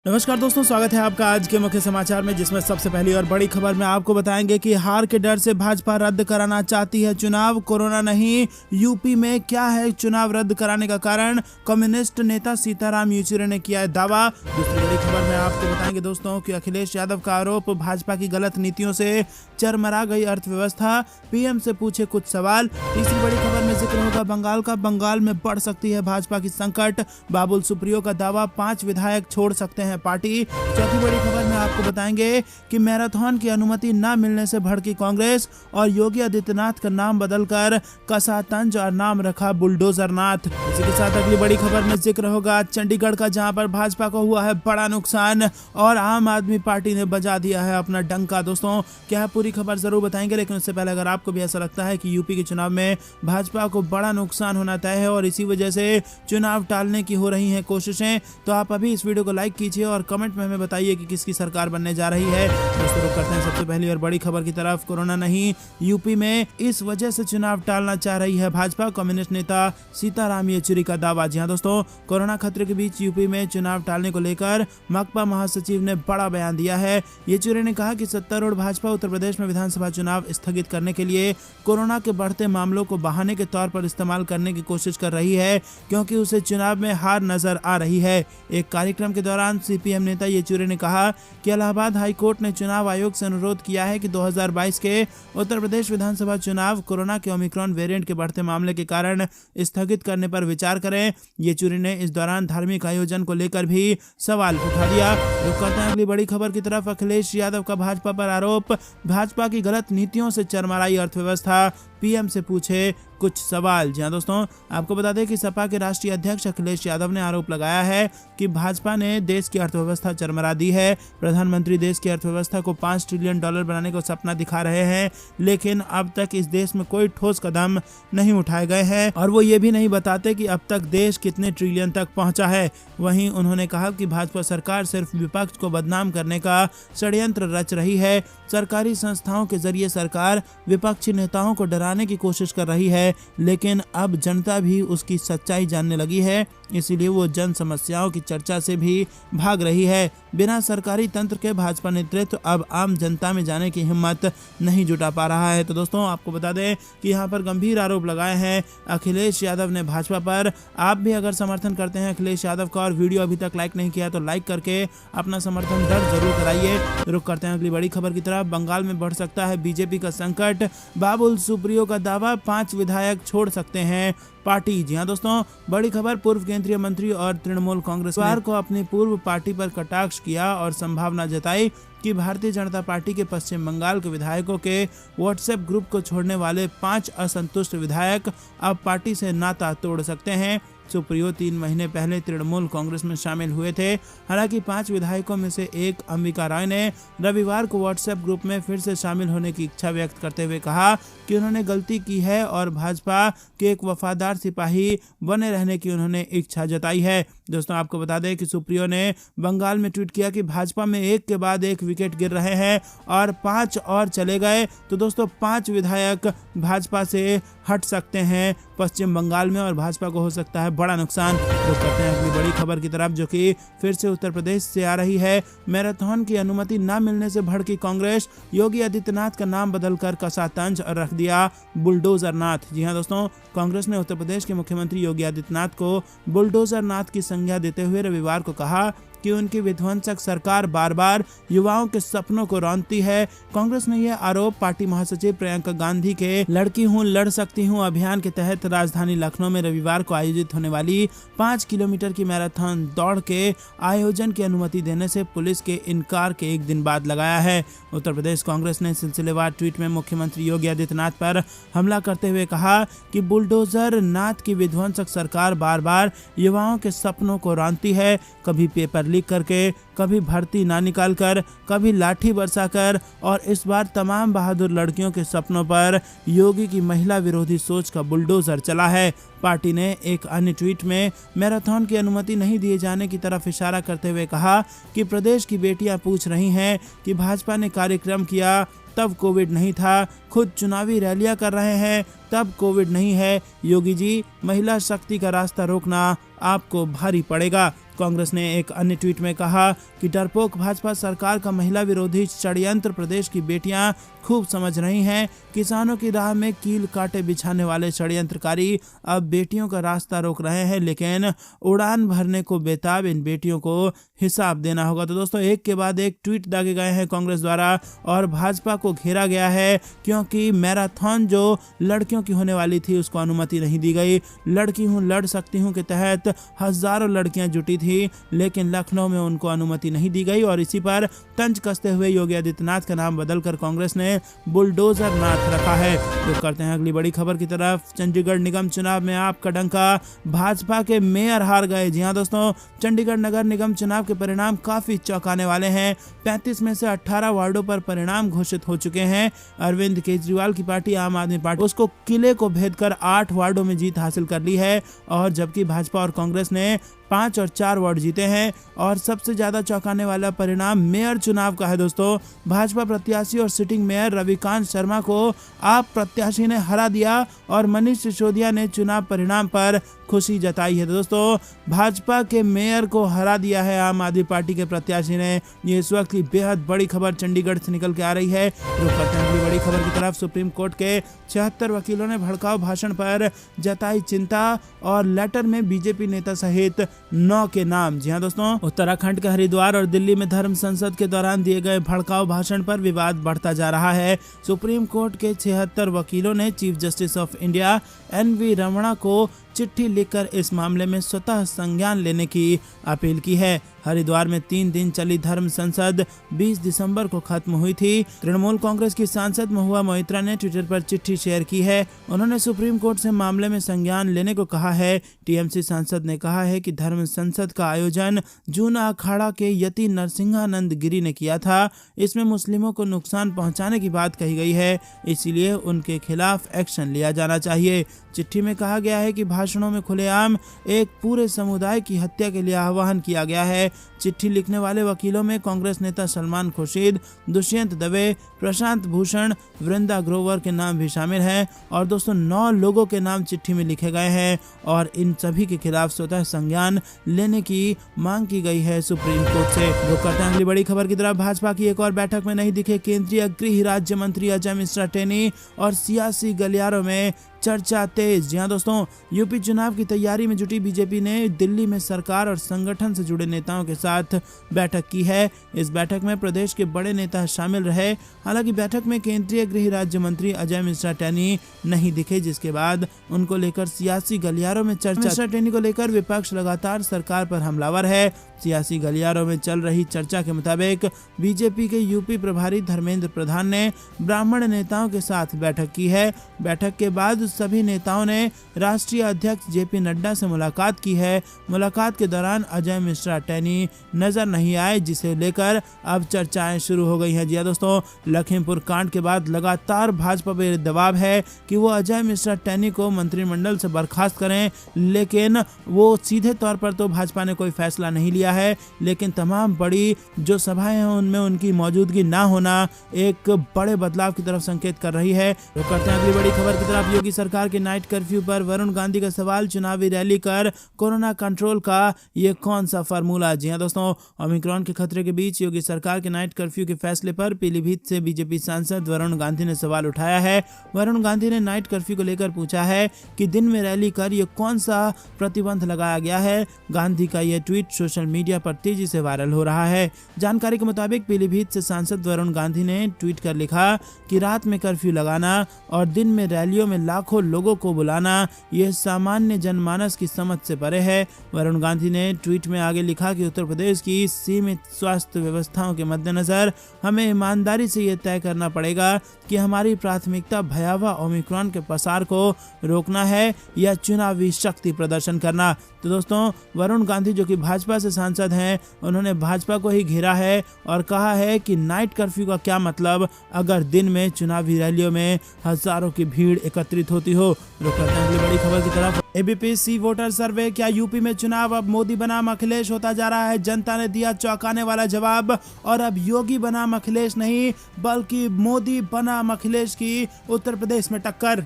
नमस्कार दोस्तों, स्वागत है आपका आज के मुख्य समाचार में, जिसमें सबसे पहली और बड़ी खबर में आपको बताएंगे कि हार के डर से भाजपा रद्द कराना चाहती है चुनाव। कोरोना नहीं, यूपी में क्या है चुनाव रद्द कराने का कारण? कम्युनिस्ट नेता सीताराम येचुरी ने किया है दावा। दूसरी बड़ी खबर में आपको बताएंगे दोस्तों कि अखिलेश यादव का आरोप, भाजपा की गलत नीतियों से चरमरा गई अर्थव्यवस्था, पीएम से पूछे कुछ सवाल। तीसरी बड़ी खबर में जिक्र होगा बंगाल का, बंगाल में बढ़ सकती है भाजपा की संकट, बाबुल सुप्रियो का दावा, 5 विधायक छोड़ सकते हैं पार्टी। चौथी बड़ी खबर में आपको बताएंगे कि मैराथन की अनुमति न मिलने से भड़की कांग्रेस और योगी आदित्यनाथ का नाम बदलकर कसातंज और नाम रखा बुलडोजर नाथ। इसी के साथ अगली बड़ी खबर में जिक्र होगा चंडीगढ़ का, जहां पर भाजपा को हुआ है बड़ा नुकसान और आम आदमी पार्टी ने बजा दिया है अपना डंका। दोस्तों, क्या है पूरी खबर जरूर बताएंगे, लेकिन उससे पहले अगर आपको भी ऐसा लगता है कि यूपी के चुनाव में भाजपा को बड़ा नुकसान होना तय है और इसी वजह से चुनाव टालने की हो रही है कोशिशें, तो आप अभी इस वीडियो को लाइक कीजिए और कमेंट में हमें बताइए कि किसकी सरकार बनने जा रही है। दोस्तों, रुक करते हैं सबसे पहली और बड़ी खबर की तरफ। कोरोना नहीं, यूपी में इस वजह से चुनाव टालना चाह रही है भाजपा, कम्युनिस्ट नेता सीताराम येचुरी का दावा। जी हां दोस्तों, कोरोना खतरे के बीच यूपी में चुनाव टालने को लेकर माकपा महासचिव ने बड़ा बयान दिया है। येचुरी ने कहा कि सत्तारूढ़ भाजपा उत्तर प्रदेश में विधानसभा चुनाव स्थगित करने के लिए कोरोना के बढ़ते मामलों को बहाने के तौर पर इस्तेमाल करने की कोशिश कर रही है, क्योंकि उसे चुनाव में हार नजर आ रही है। एक कार्यक्रम के दौरान सीपीएम नेता येचुरी ने कहा कि इलाहाबाद हाई कोर्ट ने चुनाव आयोग से अनुरोध किया है कि 2022 के उत्तर प्रदेश विधानसभा चुनाव कोरोना के ओमिक्रॉन वेरिएंट के बढ़ते मामले के कारण स्थगित करने पर विचार करें। येचुरी ने इस दौरान धार्मिक आयोजन को लेकर भी सवाल उठा दिया। रुक करते हैं अगली बड़ी खबर की तरफ। अखिलेश यादव का भाजपा पर आरोप, भाजपा की गलत नीतियों से चरमराई अर्थव्यवस्था, पीएम से पूछे कुछ सवाल। जी हां दोस्तों, आपको बता दें कि सपा के राष्ट्रीय अध्यक्ष अखिलेश यादव ने आरोप लगाया है कि भाजपा ने देश की अर्थव्यवस्था चरमरा दी है। प्रधानमंत्री देश की अर्थव्यवस्था को $5 ट्रिलियन बनाने का सपना दिखा रहे हैं, लेकिन अब तक इस देश में कोई ठोस कदम नहीं उठाए गए हैं और वो ये भी नहीं बताते कि अब तक देश कितने ट्रिलियन तक पहुंचा है। वहीं उन्होंने कहा कि भाजपा सरकार सिर्फ विपक्ष को बदनाम करने का षड्यंत्र रच रही है। सरकारी संस्थाओं के जरिए सरकार विपक्षी नेताओं को डराने की कोशिश कर रही है, लेकिन अब जनता भी उसकी सच्चाई जानने लगी है, इसीलिए वो जन समस्याओं की चर्चा से भी भाग रही है। बिना सरकारी तंत्र के भाजपा नेतृत्व अब आम जनता में जाने की हिम्मत नहीं जुटा पा रहा है। तो दोस्तों, आपको बता दें कि यहाँ पर गंभीर आरोप लगाए हैं अखिलेश यादव ने भाजपा पर। आप भी अगर समर्थन करते हैं अखिलेश यादव का और वीडियो अभी तक लाइक नहीं किया तो लाइक करके अपना समर्थन दर्ज जरूर कराइए। रुक करते हैं अगली बड़ी खबर की तरफ। बंगाल में बढ़ सकता है बीजेपी का संकट, बाबुल सुप्रियो का दावा, 5 विधायक छोड़ सकते हैं पार्टी। जी हां दोस्तों, बड़ी खबर। पूर्व केंद्रीय मंत्री और तृणमूल कांग्रेस को अपनी पूर्व पार्टी पर कटाक्ष किया और संभावना जताई कि भारतीय जनता पार्टी के पश्चिम बंगाल के विधायकों के व्हाट्सएप ग्रुप को छोड़ने वाले 5 असंतुष्ट विधायक अब पार्टी से नाता तोड़ सकते हैं। सुप्रियो 3 महीने पहले तृणमूल कांग्रेस में शामिल हुए थे। हालांकि 5 विधायकों में से एक अंबिका राय ने रविवार को व्हाट्सएप ग्रुप में फिर से शामिल होने की इच्छा व्यक्त करते हुए कहा कि उन्होंने गलती की है और भाजपा के एक वफादार सिपाही बने रहने की उन्होंने इच्छा जताई है। दोस्तों, आपको बता दें कि सुप्रियो ने बंगाल में ट्वीट किया कि भाजपा में एक के बाद एक विकेट गिर रहे हैं और 5 और चले गए तो दोस्तों 5 विधायक भाजपा से हट सकते हैं पश्चिम बंगाल में और भाजपा को हो सकता है बड़ा नुकसान। तो करते हैं अगली बड़ी खबर की तरफ, जो कि फिर से उत्तर प्रदेश से आ रही है। मैराथन की अनुमति न मिलने से भड़की कांग्रेस, योगी आदित्यनाथ का नाम बदलकर कसातंज और रख दिया बुलडोजर नाथ। जी हां दोस्तों, कांग्रेस ने उत्तर प्रदेश के मुख्यमंत्री योगी आदित्यनाथ को बुलडोजर नाथ की संज्ञा देते हुए रविवार को कहा कि उनकी विध्वंसक सरकार बार बार युवाओं के सपनों को रौंदती है। कांग्रेस ने यह आरोप पार्टी महासचिव प्रियंका गांधी के लड़की हूं लड़ सकती हूं अभियान के तहत राजधानी लखनऊ में रविवार को आयोजित होने वाली 5 किलोमीटर की मैराथन दौड़ के आयोजन की अनुमति देने से पुलिस के इनकार के एक दिन बाद लगाया है। उत्तर प्रदेश कांग्रेस ने सिलसिलेवार ट्वीट में मुख्यमंत्री योगी आदित्यनाथ पर हमला करते हुए कहा कि बुलडोजर नाथ की विध्वंसक सरकार बार बार युवाओं के सपनों को रौंदती है, कभी पेपर लीक करके, कभी भर्ती ना निकाल कर, कभी लाठी बरसाकर और इस बार तमाम बहादुर लड़कियों के सपनों पर योगी की महिला विरोधी सोच का बुलडोजर चला है। पार्टी ने एक अन्य ट्वीट में मैराथन की अनुमति नहीं दिए जाने की तरफ इशारा करते हुए कहा कि प्रदेश की बेटियां पूछ रही हैं कि भाजपा ने कार्यक्रम किया तब कोविड नहीं था, खुद चुनावी रैलियां कर रहे हैं तब कोविड नहीं है। योगी जी, महिला शक्ति का रास्ता रोकना आपको भारी पड़ेगा। कांग्रेस ने एक अन्य ट्वीट में कहा कि डरपोक भाजपा सरकार का महिला विरोधी षड्यंत्र प्रदेश की बेटियां खूब समझ रही हैं। किसानों की राह में कील कांटे बिछाने वाले षड्यंत्रकारी अब बेटियों का रास्ता रोक रहे हैं, लेकिन उड़ान भरने को बेताब इन बेटियों को हिसाब देना होगा। तो दोस्तों, एक के बाद एक ट्वीट दागे गए हैं कांग्रेस द्वारा और भाजपा को घेरा गया है, क्योंकि मैराथन जो लड़कियों की होने वाली थी उसको अनुमति नहीं दी गई। लड़की हूँ लड़ सकती हूँ के तहत हजारों लड़कियां जुटी थी, लेकिन लखनऊ में उनको अनुमति नहीं दी गई और इसी पर तंज कसते हुए योगी आदित्यनाथ का नाम बदलकर कांग्रेस ने बुलडोजर नाथ रखा है। तो करते हैं अगली बड़ी खबर की तरफ। चंडीगढ़ निगम चुनाव में आपका डंका, भाजपा के मेयर हार गए। जी हां दोस्तों, चंडीगढ़ नगर निगम चुनाव के परिणाम काफी चौंकाने वाले हैं। 35 में से 18 वार्डों पर परिणाम घोषित हो चुके हैं। अरविंद केजरीवाल की पार्टी आम आदमी पार्टी उसको किले को भेद कर 8 वार्डों में जीत हासिल कर ली है और जबकि भाजपा और कांग्रेस ने 5 और 4 वार्ड जीते हैं। और सबसे ज्यादा चौंकाने वाला परिणाम मेयर चुनाव का है दोस्तों। भाजपा प्रत्याशी और सिटिंग मेयर रविकांत शर्मा को आप प्रत्याशी ने हरा दिया और मनीष सिसोदिया ने चुनाव परिणाम पर खुशी जताई है। दोस्तों, भाजपा के मेयर को हरा दिया है आम आदमी पार्टी के प्रत्याशी ने। ये इस वक्त की बेहद बड़ी खबर चंडीगढ़ से निकल के आ रही है। रुक करते हैं अगली बड़ी खबर की तरफ। सुप्रीम कोर्ट के 76 वकीलों ने भड़काऊ भाषण पर जताई चिंता और लेटर में बीजेपी नेता सहित 9 के नाम। जी हां दोस्तों, उत्तराखंड के हरिद्वार और दिल्ली में धर्म संसद के दौरान दिए गए भड़काऊ भाषण पर विवाद बढ़ता जा रहा है। सुप्रीम कोर्ट के 76 वकीलों ने chief justice of India NV Ramana को चिट्ठी लिखकर इस मामले में स्वतः संज्ञान लेने की अपील की है। हरिद्वार में 3 दिन चली धर्म संसद 20 दिसंबर को खत्म हुई थी। तृणमूल कांग्रेस की सांसद महुआ मोइत्रा ने ट्विटर पर चिट्ठी शेयर की है। उन्होंने सुप्रीम कोर्ट से मामले में संज्ञान लेने को कहा है। टीएमसी सांसद ने कहा है कि धर्म संसद का आयोजन जूना अखाड़ा के यति नरसिंहानंद गिरी ने किया था। इसमें मुस्लिमों को नुकसान पहुंचाने की बात कही गई है, इसीलिए उनके खिलाफ एक्शन लिया जाना चाहिए। चिट्ठी में कहा गया है कि भाषणों में खुलेआम एक पूरे समुदाय की हत्या के लिए आह्वान किया गया है। चिट्ठी लिखने वाले वकीलों में कांग्रेस नेता सलमान खुर्शीद, दुष्यंत दवे, प्रशांत भूषण, वृंदा ग्रोवर के नाम भी शामिल हैं। और दोस्तों, 9 लोगों के नाम चिट्ठी में लिखे गए हैं और इन सभी के खिलाफ स्वतः संज्ञान लेने की मांग की गई है सुप्रीम कोर्ट से। रुक करते हैं अगली बड़ी खबर की तरफ। भाजपा की एक और बैठक में नहीं दिखे केंद्रीय गृह राज्य मंत्री अजय मिश्रा टेनी और सियासी गलियारों में चर्चा तेज। जी हां दोस्तों, यूपी चुनाव की तैयारी में जुटी बीजेपी ने दिल्ली में सरकार और संगठन से जुड़े नेताओं के साथ बैठक की है। इस बैठक में प्रदेश के बड़े नेता शामिल रहे। हालांकि बैठक में केंद्रीय गृह राज्य मंत्री अजय मिश्रा टेनी नहीं दिखे, जिसके बाद उनको लेकर सियासी गलियारों में चर्चा। मिश्रा टेनी को लेकर विपक्ष लगातार सरकार पर हमलावर है। सियासी गलियारों में चल रही चर्चा के मुताबिक बीजेपी के यूपी प्रभारी धर्मेंद्र प्रधान ने ब्राह्मण नेताओं के साथ बैठक की है। बैठक के बाद सभी नेताओं ने राष्ट्रीय अध्यक्ष जेपी नड्डा से मुलाकात की है। मुलाकात के दौरान अजय मिश्रा टेनी नजर नहीं आए, जिसे लेकर अब चर्चाएं शुरू हो गई हैं। जी दोस्तों, लखीमपुर कांड के बाद लगातार भाजपा पर दबाव है कि वो अजय मिश्रा टेनी को मंत्रिमंडल से बर्खास्त करें, लेकिन वो सीधे तौर पर तो भाजपा ने कोई फैसला नहीं लिया है, लेकिन तमाम बड़ी जो सभाएं हैं उनमें उनकी मौजूदगी ना होना एक बड़े बदलाव की तरफ संकेत कर रही है। तो करते हैं अगली बड़ी खबर की तरफ। योगी सरकार के नाइट कर्फ्यू पर वरुण गांधी का सवाल, चुनावी रैली कर कोरोना कंट्रोल का ये कौन सा फार्मूला। जी हां दोस्तों, ओमिक्रॉन के खतरे के बीच योगी सरकार के नाइट कर्फ्यू के फैसले पर पीलीभीत से बीजेपी सांसद वरुण गांधी ने सवाल उठाया है। वरुण गांधी ने नाइट कर्फ्यू को लेकर पूछा है कि दिन में रैली कर ये कौन सा प्रतिबंध लगाया गया है। गांधी का यह ट्वीट सोशल मीडिया पर तेजी से वायरल हो रहा है। जानकारी के मुताबिक पीलीभीत से सांसद वरुण गांधी ने ट्वीट कर लिखा कि रात में कर्फ्यू लगाना और दिन में रैलियों में लाखों लोगों को बुलाना यह सामान्य जनमानस की समझ से परे है। वरुण गांधी ने ट्वीट में आगे लिखा कि उत्तर प्रदेश की सीमित स्वास्थ्य व्यवस्थाओं के मद्देनजर हमें ईमानदारी से यह तय करना पड़ेगा कि हमारी प्राथमिकता भयावह ओमिक्रॉन के प्रसार को रोकना है या चुनावी शक्ति प्रदर्शन करना। तो दोस्तों, वरुण गांधी जो कि भाजपा से सांसद हैं, उन्होंने भाजपा को ही घेरा है और कहा है कि नाइट कर्फ्यू का क्या मतलब अगर दिन में चुनावी रैलियों में हजारों की भीड़ एकत्रित होती होती हो। रुक करते हैं अगली बड़ी खबर की तरफ। एबीपी सी वोटर सर्वे, क्या यूपी में चुनाव अब मोदी बनाम अखिलेश होता जा रहा है? जनता ने दिया चौंकाने वाला जवाब और अब योगी बनाम अखिलेश नहीं बल्कि मोदी बनाम अखिलेश की उत्तर प्रदेश में टक्कर।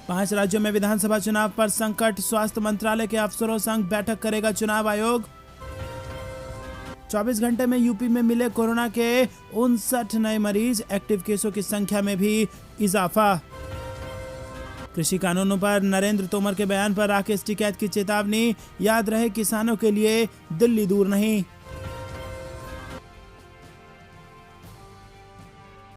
5 राज्यों में विधानसभा चुनाव पर संकट, स्वास्थ्य मंत्रालय के अफसरों संग बैठक करेगा चुनाव आयोग। 24 घंटे में यूपी में मिले कोरोना के 59 नए मरीज, एक्टिव केसों की संख्या में भी इजाफा। कृषि कानूनों पर नरेंद्र तोमर के बयान पर राकेश टिकैत की चेतावनी, याद रहे किसानों के लिए दिल्ली दूर नहीं।